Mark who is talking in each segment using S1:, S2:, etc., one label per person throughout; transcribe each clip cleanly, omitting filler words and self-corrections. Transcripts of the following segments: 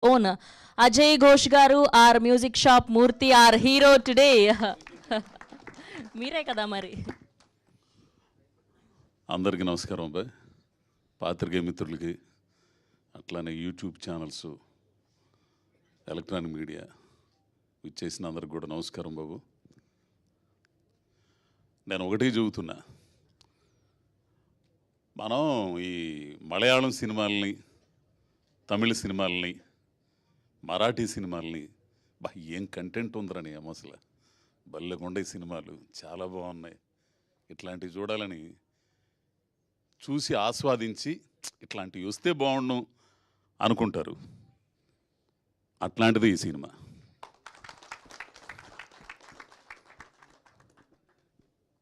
S1: own Ajay Ghosh garu, our music shop Murthy, our hero today. మీరే కదా మరి.
S2: అందరికీ నమస్కారం అబ్బాయి, పాత్రికేయ మిత్రులకి, అట్లానే యూట్యూబ్ ఛానల్స్, ఎలక్ట్రానిక్ మీడియా ఇచ్చేసిన అందరికి కూడా నమస్కారం బాబు. నేను ఒకటే చెబుతున్నా, మనం ఈ మలయాళం సినిమాలని, తమిళ సినిమాలని, మరాఠీ సినిమాలని ఏం కంటెంట్ ఉందరని అసలు బల్లెకొండ సినిమాలు చాలా బాగున్నాయి, ఇట్లాంటివి చూడాలని చూసి ఆస్వాదించి ఇట్లాంటివి వస్తే బాగుండు అనుకుంటారు. అట్లాంటిది ఈ సినిమా.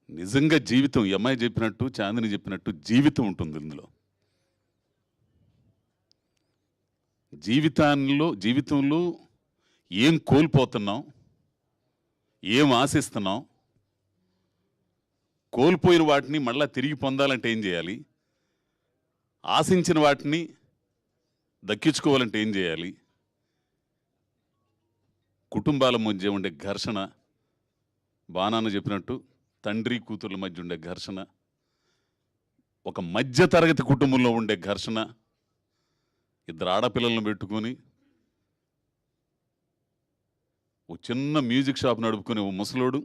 S2: నిజంగా జీవితం, ఈ అమ్మాయి చెప్పినట్టు, చాందిని చెప్పినట్టు జీవితం ఉంటుంది ఇందులో. జీవితంలో ఏం కోల్పోతున్నాం, ఏం ఆశిస్తున్నాం, కోల్పోయిన వాటిని మళ్ళీ తిరిగి పొందాలంటే ఏం చేయాలి, ఆశించిన వాటిని దక్కించుకోవాలంటే ఏం చేయాలి, కుటుంబాల మధ్య ఉండే ఘర్షణ, బాణాన్న చెప్పినట్టు తండ్రి కూతుర్ల మధ్య ఉండే ఘర్షణ, ఒక మధ్యతరగతి కుటుంబంలో ఉండే ఘర్షణ, ఇద్దరు ఆడపిల్లలను పెట్టుకొని ఓ చిన్న మ్యూజిక్ షాప్ నడుపుకునే ఓ ముసలోడు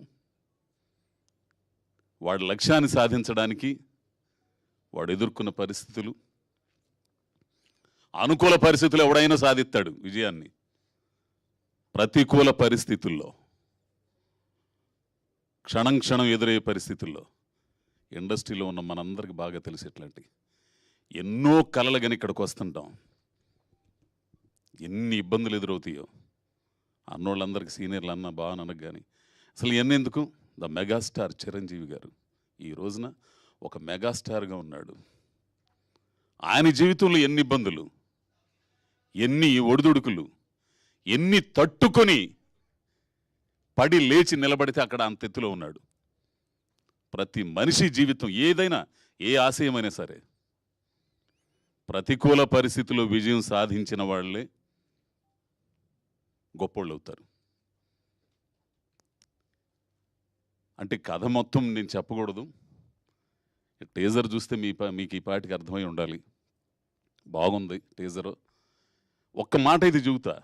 S2: వాడి లక్ష్యాన్ని సాధించడానికి వాడు ఎదుర్కొన్న పరిస్థితులు, అనుకూల పరిస్థితులు ఎవడైనా సాధిస్తాడు విజయాన్ని, ప్రతికూల పరిస్థితుల్లో, క్షణం క్షణం ఎదురయ్యే పరిస్థితుల్లో ఇండస్ట్రీలో ఉన్న మనందరికీ బాగా తెలిసేట్లాంటి ఎన్నో కలలు కానీ ఇక్కడికి వస్తుంటాం, ఎన్ని ఇబ్బందులు ఎదురవుతాయో. అన్నోళ్ళందరికీ సీనియర్లు అన్న బాగా అనకు కానీ అసలు ఇవన్నీ ఎందుకు? ద మెగాస్టార్ చిరంజీవి గారు ఈ రోజున ఒక మెగాస్టార్గా ఉన్నాడు. ఆయన జీవితంలో ఎన్ని ఇబ్బందులు, ఎన్ని ఒడిదుడుకులు, ఎన్ని తట్టుకొని పడి లేచి నిలబడితే అక్కడ అంత ఎత్తులో ఉన్నాడు. ప్రతి మనిషి జీవితం ఏదైనా, ఏ ఆశయమైనా సరే, ప్రతికూల పరిస్థితుల్లో విజయం సాధించిన వాళ్ళే గొప్పోళ్ళు అవుతారు. అంటే కథ మొత్తం నేను చెప్పకూడదు, టీజర్ చూస్తే మీకు ఈ పాటికి అర్థమై ఉండాలి. బాగుంది టీజర్. ఒక్క మాట ఇది చెబుతా,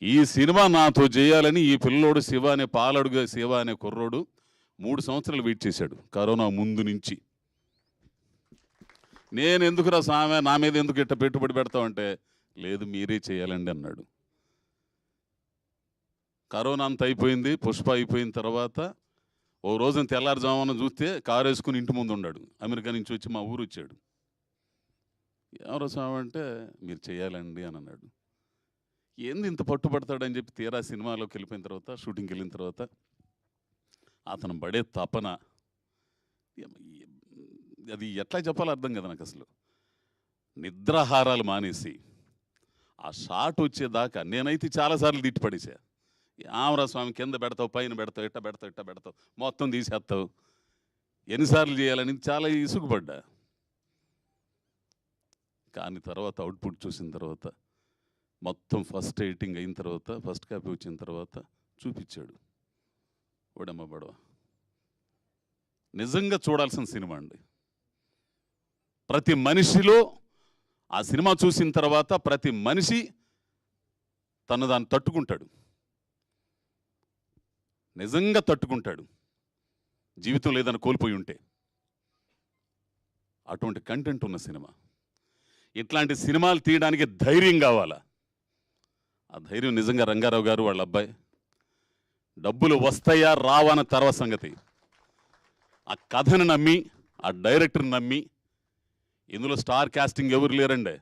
S2: ఈ సినిమా నాతో చేయాలని ఈ పిల్లోడు శివ అనే పాలడుగా శివ అనే కుర్రోడు 3 సంవత్సరాలు వెయిట్ చేశాడు కరోనా ముందు నుంచి. నేను ఎందుకురా సామె, నా మీద ఎందుకు ఇట్ట పెట్టుబడి పెడతావంటే, లేదు మీరే చేయాలండి అన్నాడు. కరోనా అంత అయిపోయింది, పుష్ప అయిపోయిన తర్వాత ఓ రోజున తెల్లారుజామున చూస్తే కారు వేసుకుని ఇంటి ముందు ఉన్నాడు. అమెరికా నుంచి వచ్చి మా ఊరు వచ్చాడు. ఎవరో స్వామి అంటే మీరు చేయాలండి అని అన్నాడు. ఏంది ఇంత పట్టుబడతాడని చెప్పి తీరా సినిమాలోకి వెళ్ళిపోయిన తర్వాత, షూటింగ్కి వెళ్ళిన తర్వాత అతను పడే తపన, అది ఎట్లా చెప్పాలో అర్థం కదా నాకు. అసలు నిద్రాహారాలు మానేసి ఆ షాట్ వచ్చేదాకా నేనైతే చాలాసార్లు తిట్టిపడేసా. ఆమరా స్వామి కింద పెడతావు, పైన పెడతావు, ఇట్ట పెడతావు, మొత్తం తీసేస్తావు, ఎన్నిసార్లు చేయాలని చాలా ఇసుగుపడ్డా. కానీ తర్వాత అవుట్పుట్ చూసిన తర్వాత, మొత్తం ఫస్ట్ ఎడిటింగ్ అయిన తర్వాత, ఫస్ట్ కాపీ వచ్చిన తర్వాత చూపించాడు. ఓడమ్మ బడవ నిజంగా చూడాల్సిన సినిమా అండి. ప్రతి మనిషిలో ఆ సినిమా చూసిన తర్వాత ప్రతి మనిషి దాన్ని తట్టుకుంటాడు, నిజంగా తట్టుకుంటాడు. జీవితం లేదని కోల్పోయి ఉంటే అటువంటి కంటెంట్ ఉన్న సినిమా. ఇట్లాంటి సినిమాలు తీయడానికి ధైర్యం కావాలా. ఆ ధైర్యం నిజంగా రంగారావు గారు వాళ్ళ అబ్బాయి. డబ్బులు వస్తాయా రావన్న తర్వాత సంగతి, ఆ కథను నమ్మి, ఆ డైరెక్టర్ని నమ్మి, ఇందులో స్టార్ కాస్టింగ్ ఎవరు లేరండి,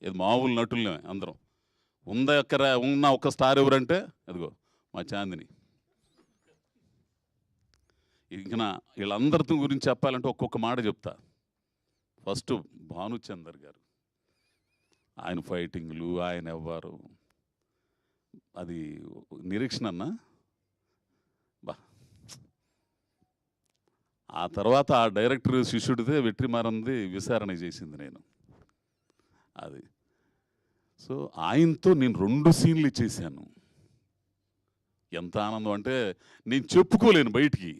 S2: ఇది మామూలు నటులనే అందరం. ఉన్న ఒక స్టార్ ఎవరంటే అదిగో మా చాందిని. ఇంకా వీళ్ళందరి గురించి చెప్పాలంటే ఒక్కొక్క మాట చెప్తా. ఫస్ట్ భానుచందర్ గారు, ఆయన ఫైటింగ్లు, ఆయన ఎవ్వరు, అది నిరీక్షణ అన్న బా. ఆ తర్వాత ఆ డైరెక్టర్ శిష్యుడితే వెట్రిమారంది విచారణ చేసింది నేను. అది సో ఆయనతో నేను 2 సీన్లు చేశాను. ఎంత ఆనందం అంటే నేను చెప్పుకోలేను బయటికి.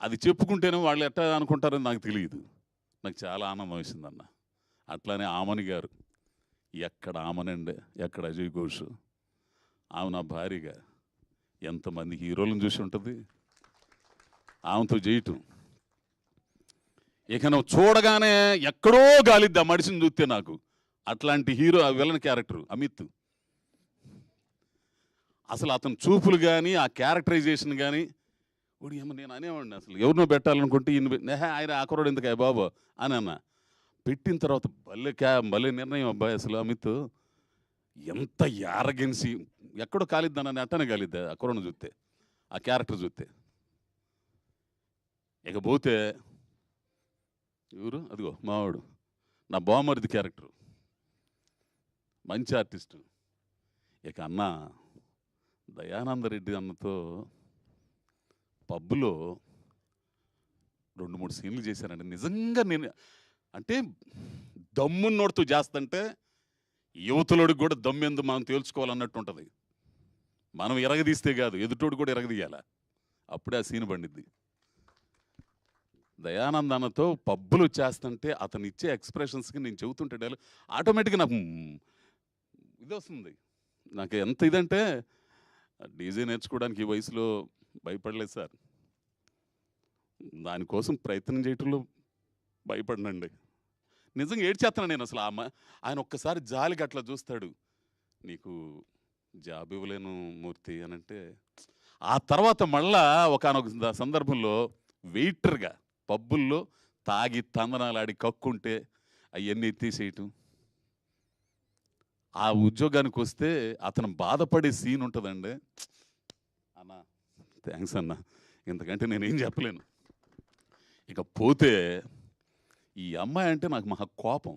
S2: అది చెప్పుకుంటేనే వాళ్ళు ఎట్టా అనుకుంటారని నాకు తెలియదు. నాకు చాలా ఆనందం వేసిందన్న. అట్లానే ఆమని గారు, ఎక్కడ ఆమనండి, ఎక్కడ అజయ్ ఘోష్, ఆమె నా భార్యగా. ఎంతమంది హీరోలను చూసి ఉంటుంది ఆమెతో చేయటం. ఇక నువ్వు చూడగానే ఎక్కడో గాలిద్ది ఆ మనిషిని చూస్తే నాకు. అట్లాంటి హీరో, విలన్ క్యారెక్టర్ అమిత్. అసలు అతని చూపులు కానీ ఆ క్యారెక్టరైజేషన్ కానీ ఓడి ఏమో నేను అనేవాడిని. అసలు ఎవరినో పెట్టాలనుకుంటే ఆయన ఆకురోడు ఎందుకు బాబు అని అన్న. పెట్టిన తర్వాత భలే నిర్ణయం అబ్బాయి. అసలు అమిత్ ఎంత యారగెన్సీ, ఎక్కడో కాలిద్దానని అట్టనే కాలిద్దా ఆ కుర్రను చూస్తే, ఆ క్యారెక్టర్ చూస్తే. ఇకపోతే ఎవరు, అదిగో మావాడు, నా బామరిది క్యారెక్టరు, మంచి ఆర్టిస్టు. ఇక అన్న దయానందరెడ్డి అన్నతో పబ్బులో 2-3 సీన్లు చేశానండి. నిజంగా నేను అంటే దమ్మున్నోడుతూ చేస్తుంటే యువతులోడికి కూడా దమ్మెందు మనం తేల్చుకోవాలన్నట్టు ఉంటుంది. మనం ఎరగదీస్తే కాదు, ఎదుటోడు కూడా ఎరగదీయాల, అప్పుడే ఆ సీన్ పండిద్ది. దయానంద్ అన్నతో పబ్బులు చేస్తుంటే అతను ఇచ్చే ఎక్స్ప్రెషన్స్కి నేను చెబుతుంటే డైలాగ్ ఆటోమేటిక్గా నాకు ఇది వస్తుంది. నాకు ఎంత ఇదంటే డీజే నేర్చుకోవడానికి ఈ వయసులో భయపడలేదు సార్. దానికోసం ప్రయత్నం చేయటంలో భయపడనండి. నిజంగా ఏడ్చేస్తాను నేను. అసలు ఆయన ఒక్కసారి జాలికి అట్లా చూస్తాడు, నీకు జాబ్ ఇవ్వలేను మూర్తి అని అంటే. ఆ తర్వాత మళ్ళా ఒకనొక సందర్భంలో వెయిటర్గా పబ్బుల్లో తాగి తందనాలాడి కక్కుంటే అవన్నీ ఎత్తేసేయటం. ఆ ఉద్యోగానికి వస్తే అతను బాధపడే సీన్ ఉంటుందండి. అన్న థ్యాంక్స్ అన్న, ఇంతకంటే నేనేం చెప్పలేను. ఇక పోతే ఈ అమ్మాయి అంటే నాకు మహా కోపం,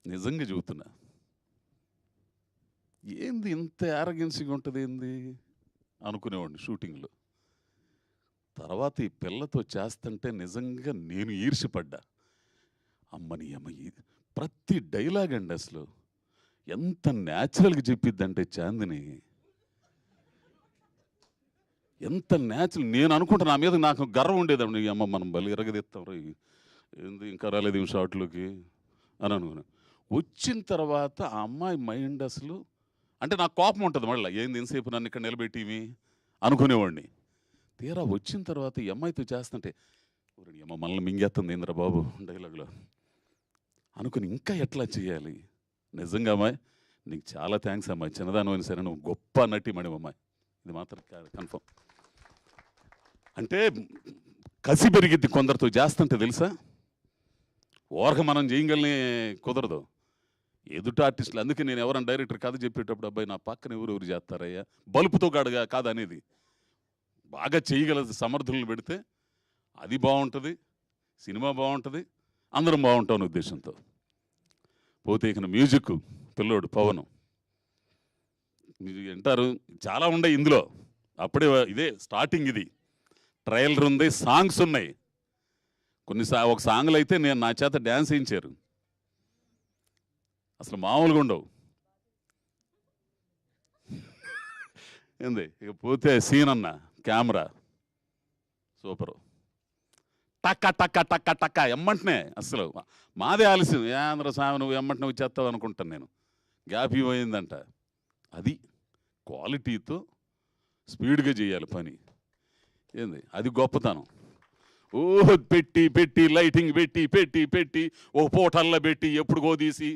S2: నిజంగా చెబుతున్నా. ఏంది ఇంత యారగెన్సీగా ఉంటుంది ఏంది అనుకునేవాడిని షూటింగ్లో. తర్వాత ఈ పిల్లతో చేస్తుంటే నిజంగా నేను ఈర్ష్యపడ్డా. అమ్మని అమ్మ ప్రతి డైలాగ్ అండి అసలు ఎంత న్యాచురల్గా చెప్పిద్దంటే చాందిని, ఎంత న్యాచురల్. నేను అనుకుంటా నా మీద నాకు గర్వం ఉండేదండి. అమ్మ మనం బలి ఎరగదీస్తాం రా, ఏంది ఇంకా రాలేదు ఈ షార్ట్లోకి అని అనుకున్నా. వచ్చిన తర్వాత ఆ అమ్మాయి మైండ్ అసలు అంటే నాకు కోపం ఉంటుంది మళ్ళీ, ఏంది ఎంతసేపు నన్ను ఇక్కడ నిలబెట్టివి అనుకునేవాడిని. తీరా వచ్చిన తర్వాత ఈ అమ్మాయితో చేస్తుంటే అమ్మ మనల్ని మింగేస్తుంది ఏంద్రా బాబు డైలాగ్లో అనుకుని ఇంకా ఎట్లా చేయాలి. నిజంగా అమ్మాయి నీకు చాలా థ్యాంక్స్ అమ్మాయి, చిన్నదాని సరే నువ్వు గొప్ప నటి మేడం అమ్మాయి, ఇది మాత్రం కన్ఫర్మ్. అంటే కసి పెరిగిద్ది కొందరితో చేస్తుంటే తెలుసా, ఓరక మనం చేయగలని కుదరదు ఎదుట ఆర్టిస్టులు. అందుకే నేను ఎవరైనా డైరెక్టర్ కథ చెప్పేటప్పుడు అబ్బాయి నా పక్కన ఎవరు చేస్తారయ్యా, బలుపుతో కాడుగా కాదు అనేది, బాగా చేయగల సమర్థులను పెడితే అది బాగుంటుంది, సినిమా బాగుంటుంది, అందరం బాగుంటాం ఉద్దేశంతో. పోతే ఇక మ్యూజిక్ పిల్లోడు పవన్ వింటారు, చాలా ఉన్నాయి ఇందులో. అప్పుడే ఇదే స్టార్టింగ్, ఇది ట్రయలర్ ఉంది, సాంగ్స్ ఉన్నాయి. ఒక సాంగ్లు అయితే నేను నా చేత డ్యాన్స్ వేయించారు, అసలు మామూలుగా ఉండవు. ఏంది ఇక పోతే సీన్ అన్న కెమెరా సూపరు, టక్క టక్క టక్క టక్క ఎమ్మంటనే. అసలు మాదే ఆలస్యం, ఆంధ్ర స్వామి నువ్వు ఎమ్మంటనే వచ్చేస్తావు అనుకుంటాను నేను, గ్యాప్ ఇవ్వయిందంట. అది క్వాలిటీతో స్పీడ్గా చేయాలి పని, ఏంది అది గొప్పతనం. ఓ పెట్టి పెట్టి లైటింగ్ పెట్టి పెట్టి పెట్టి ఓ పోటల్లో పెట్టి ఎప్పుడు గోదీసి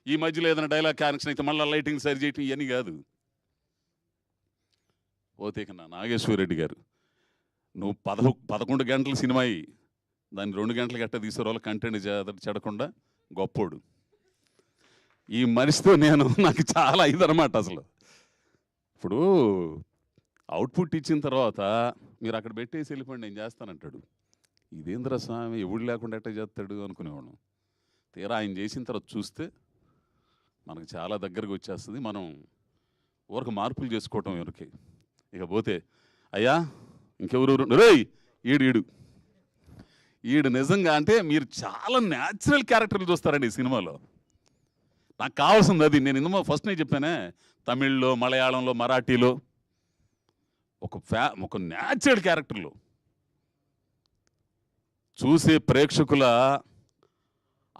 S2: ఈ మధ్యలో ఏదైనా డైలాగ్ కనెక్షన్ అయితే మళ్ళీ లైటింగ్ సరి చేయటం ఇవన్నీ కాదు. పోతే కన్నా నాగేశ్వరరెడ్డి గారు, నువ్వు 11 గంటల సినిమా అయ్యి దాన్ని 2 గంటల గట్ట తీసేవాళ్ళు కంటెంట్ చెడకుండా గొప్పోడు. ఈ మనిషితో నాకు చాలా ఇదనమాట. అసలు ఇప్పుడు అవుట్పుట్ ఇచ్చిన తర్వాత మీరు అక్కడ పెట్టేసి వెళ్ళిపోండి నేను చేస్తానంటాడు. ఇదేంద్ర స్వామి ఎవడు లేకుండా ఎట్ట చేస్తాడు అనుకునేవాడు. తీరా ఆయన చేసిన తర్వాత చూస్తే మనకు చాలా దగ్గరకు వచ్చేస్తుంది. మనం ఊరికి మార్పులు చేసుకోవటం ఎవరికి. ఇక పోతే అయ్యా ఇంకెవరు రేయ్ ఈడు నిజంగా అంటే మీరు చాలా న్యాచురల్ క్యారెక్టర్లు చూస్తారండి ఈ సినిమాలో. నాకు కావాల్సింది అది. నేను ఇందులో ఫస్ట్ నేను చెప్పానే, తమిళ్లో, మలయాళంలో, మరాఠీలో ఒక న్యాచురల్ క్యారెక్టర్లో చూసే ప్రేక్షకుల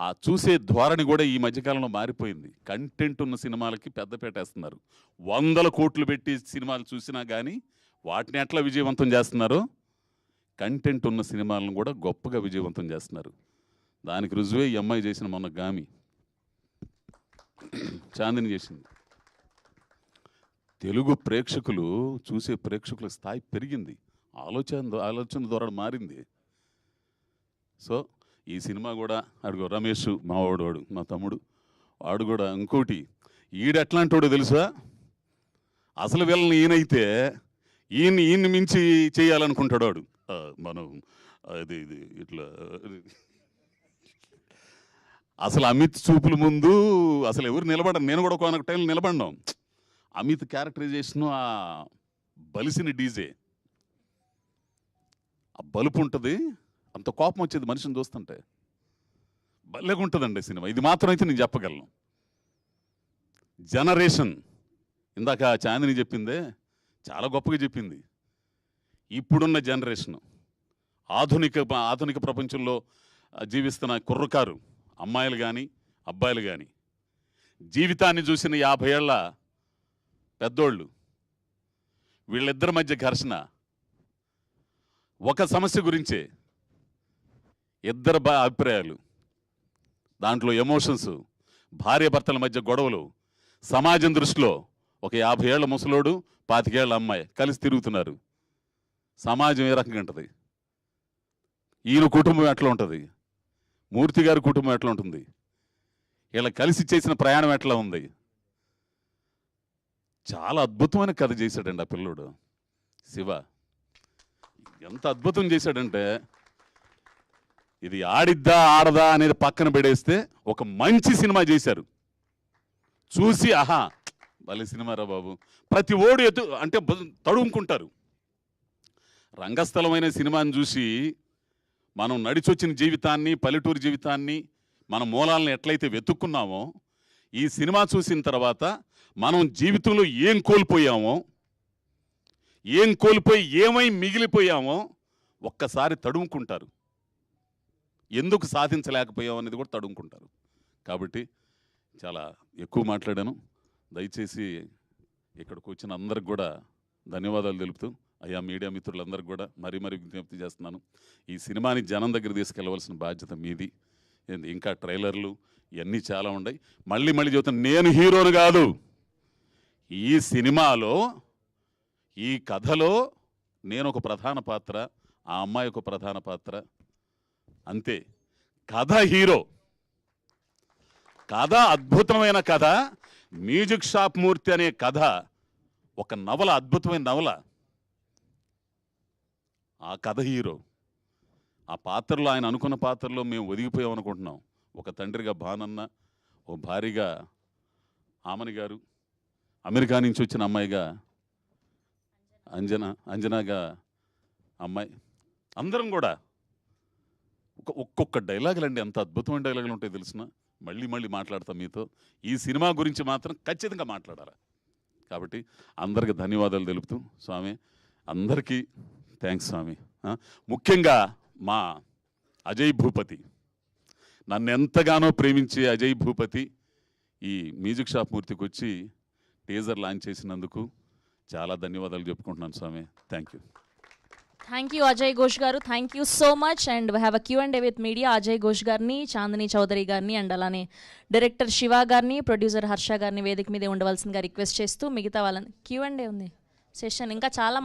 S2: ఆ చూసే ధోరణి కూడా ఈ మధ్యకాలంలో మారిపోయింది. కంటెంట్ ఉన్న సినిమాలకి పెద్ద పెట్టేస్తున్నారు. 100 కోట్లు పెట్టి సినిమాలు చూసినా కానీ వాటిని ఎట్లా విజయవంతం చేస్తున్నారు, కంటెంట్ ఉన్న సినిమాలను కూడా గొప్పగా విజయవంతం చేస్తున్నారు. దానికి రుజువే ఈ అమ్మాయి చేసిన మొన్న గామి, చాందిని చేసింది. తెలుగు ప్రేక్షకులు చూసే ప్రేక్షకుల స్థాయి పెరిగింది, ఆలోచన ద్వారా మారింది. సో ఈ సినిమా కూడా అడుగు రమేష్ మావాడు, మా తమ్ముడు, వాడు కూడా ఇంకోటి, ఎట్లాంటి వాడు తెలుసా, అసలు వీళ్ళని ఈయనైతే ఈయన్ని మించి చేయాలనుకుంటాడు వాడు. మనం ఇది ఇట్లా అసలు అమిత్ చూపుల ముందు అసలు ఎవరు నిలబడరు. నేను కూడా ఒక టైం నిలబడినాం. అమిత్ క్యారెక్టరైజేషను ఆ బలిసిన డీజే, ఆ బలుపు ఉంటుంది, అంత కోపం వచ్చేది మనిషిని చూస్తుంటే. భలేగా ఉంటుందండి సినిమా. ఇది మాత్రం అయితే నేను చెప్పగలను. జనరేషన్, ఇందాక చాందిని చెప్పిందే చాలా గొప్పగా చెప్పింది. ఇప్పుడున్న జనరేషను, ఆధునిక ప్రపంచంలో జీవిస్తున్న కుర్రకారు, అమ్మాయిలు కానీ అబ్బాయిలు కానీ, జీవితాన్ని చూసిన 50 ఏళ్ల పెద్దోళ్ళు, వీళ్ళిద్దరి మధ్య ఘర్షణ, ఒక సమస్య గురించే ఇద్దరు అభిప్రాయాలు, దాంట్లో ఎమోషన్స్, భార్యాభర్తల మధ్య గొడవలు, సమాజం దృష్టిలో ఒక 50 ఏళ్ల ముసలోడు 25 ఏళ్ల అమ్మాయి కలిసి తిరుగుతున్నారు. సమాజం ఏ రకంగా ఉంటుంది, ఈయన కుటుంబం ఎట్లా ఉంటుంది, మూర్తి గారి కుటుంబం ఎట్లా ఉంటుంది, ఇలా కలిసి చేసిన ప్రయాణం ఎట్లా ఉంది. చాలా అద్భుతమైన కథ చేశాడండి ఆ పిల్లోడు. శివ ఎంత అద్భుతం చేశాడంటే, ఇది ఆడిద్దా ఆడదా అనేది పక్కన పెడేస్తే ఒక మంచి సినిమా చేశారు. చూసి ఆహా భలే సినిమారా బాబు, ప్రతి ఓడు అంటే తడుముకుంటారు. రంగస్థలమైన సినిమాని చూసి మనం నడిచొచ్చిన జీవితాన్ని, పల్లెటూరు జీవితాన్ని, మన మూలాలను ఎట్లయితే వెతుక్కున్నామో, ఈ సినిమా చూసిన తర్వాత మనం జీవితంలో ఏం కోల్పోయామో, ఏం కోల్పోయి ఏమై మిగిలిపోయామో ఒక్కసారి తడుముకుంటారు. ఎందుకు సాధించలేకపోయాం అనేది కూడా తడుముకుంటారు. కాబట్టి చాలా ఎక్కువ మాట్లాడాను. దయచేసి ఇక్కడికి వచ్చిన అందరికి కూడా ధన్యవాదాలు తెలుపుతూ, అయ్యా మీడియా మిత్రులందరికీ కూడా మరీ విజ్ఞప్తి చేస్తున్నాను, ఈ సినిమాని జనం దగ్గర తీసుకెళ్ళవలసిన బాధ్యత మీది. ఇంకా ట్రైలర్లు ఇవన్నీ చాలా ఉన్నాయి. మళ్ళీ చెబుతాను, నేను హీరోను కాదు. ఈ సినిమాలో, ఈ కథలో నేను ఒక ప్రధాన పాత్ర, ఆ అమ్మాయి ఒక ప్రధాన పాత్ర, అంతే. కథ హీరో, కథ అద్భుతమైన కథ. మ్యూజిక్ షాప్ మూర్తి అనే కథ ఒక నవల, అద్భుతమైన నవల. ఆ కథ హీరో. ఆ పాత్రలో, ఆయన అనుకున్న పాత్రలో మేము ఒదిగిపోయాం అనుకుంటున్నాం. ఒక తండ్రిగా భానన్న, ఓ భార్యగా ఆమని గారు, అమెరికా నుంచి వచ్చిన అమ్మాయిగా అంజనాగా అమ్మాయి, అందరం కూడా ఒక్కొక్క డైలాగులు అండి, ఎంత అద్భుతమైన డైలాగులు ఉంటాయి తెలిసిన. మళ్ళీ మాట్లాడతాం మీతో. ఈ సినిమా గురించి మాత్రం ఖచ్చితంగా మాట్లాడాలి. కాబట్టి అందరికి ధన్యవాదాలు తెలుపుతూ, స్వామి అందరికీ థ్యాంక్స్ స్వామి. ముఖ్యంగా మా అజయ్ భూపతి, నన్ను ఎంతగానో ప్రేమించే అజయ్ భూపతి ఈ మ్యూజిక్ షాప్ మూర్తికి వచ్చి టీజర్ లాంచ్ చేసినందుకు చాలా ధన్యవాదాలు చెప్పుకుంటున్నాను స్వామి. Thank you.
S1: Thank you Ajay Ghosh గారు, thank you so much. And we have a Q&A with media. Ajay Ghosh గారిని, చాందిని చౌదరి గారిని, అండ్ అలానే డైరెక్టర్ శివ గారిని, ప్రొడ్యూసర్ హర్ష గారిని వేదిక మీదే ఉండవలసిందిగా రిక్వెస్ట్ చేస్తూ, మిగతా వాళ్ళని Q&A ఉంది సెషన్, ఇంకా చాలా